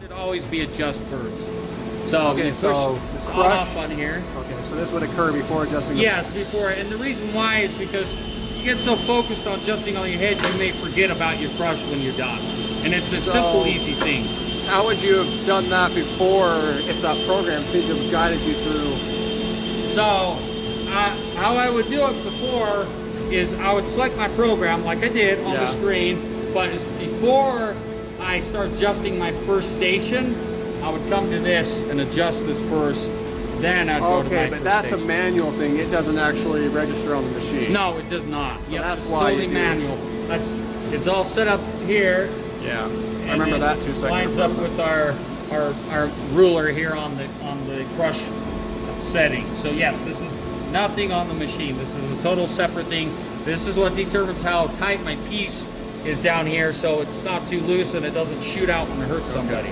should always be adjust first. So Okay, you push so this the on crush- off on here. Okay, so this would occur before adjusting. Yes, before, and the reason why is because you get so focused on adjusting on your head, you may forget about your crush when you're done. And it's a simple, easy thing. How would you have done that before if that program seemed to have guided you through? So, how I would do it before is I would select my program like I did on the screen, but before I start adjusting my first station, I would come to this and adjust this first, then I'd go to my Okay, but first that's station. a manual thing. It doesn't actually register on the machine. No, it does not. So Yep, that's it's why totally you do it. manual. It's all set up here. Yeah, And I remember it that 2 seconds. lines up with our ruler here on the crush setting. So yes, this is nothing on the machine. This is a total separate thing. This is what determines how tight my piece is down here, so it's not too loose and it doesn't shoot out and hurt somebody,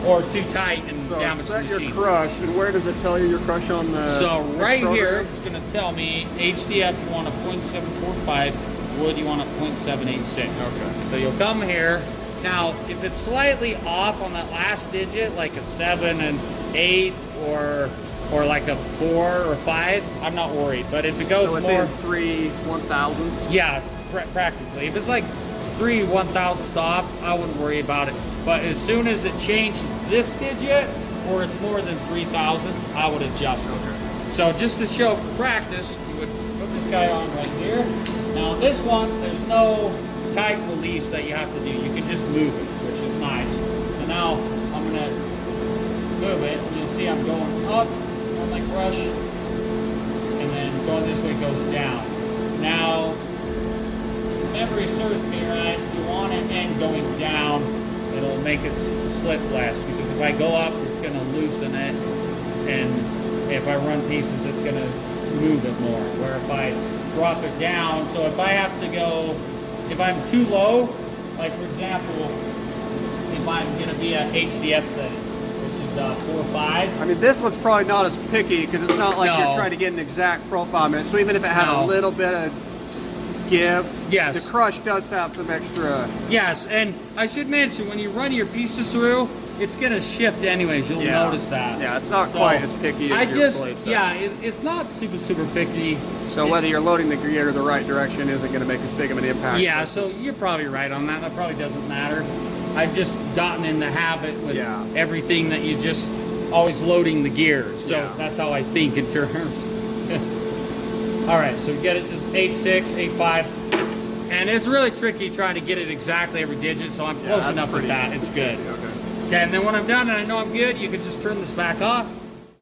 or too tight and So damage the set your machine. crush, and where does it tell you your crush on the? So the right program? here, it's going to tell me HDF you want a .745, wood you want a .786. Okay. So you'll come here. Now, if it's slightly off on that last digit, like a 7 and 8, or like a 4 or 5, I'm not worried. But if it goes So more, within 3 1,000ths. yeah, practically. If it's like 3 1,000ths off, I wouldn't worry about it. But as soon as it changes this digit, or it's more than 3,000ths, I would adjust it. Okay. So just to show for practice, you would put this guy on right here. Now this one, there's no tight release that you have to do. You can just move it, which is nice. So now I'm gonna move it, and you'll see I'm going up on my crush, and then going this way goes down. Now, if memory serves me right, you want it and going down, it'll make it slip less, because if I go up, it's gonna loosen it, and if I run pieces, it's gonna move it more. Where if I drop it down, so if I have to go, if I'm too low, like for example, if I'm gonna be at HDF setting, which is 4 or 5. I mean, this one's probably not as picky because it's not like No. you're trying to get an exact profile on it. So even if it had No. a little bit of give, Yes. the crush does have some extra. Yes, and I should mention, when you run your pieces through, it's gonna shift anyways. You'll notice that. Yeah, it's not So, quite as picky as I your just, plate set. yeah, it's not super picky. So whether you're loading the gear the right direction isn't going to make as big of an impact. Yeah, so you're probably right on that. That probably doesn't matter. I've just gotten in the habit with everything that you just always loading the gears. So that's how I think in terms. All right, so we get it just 8.6, 8.5. And it's really tricky trying to get it exactly every digit, so I'm close enough with that. It's good. Okay. Okay, and then when I'm done and I know I'm good, you can just turn this back off.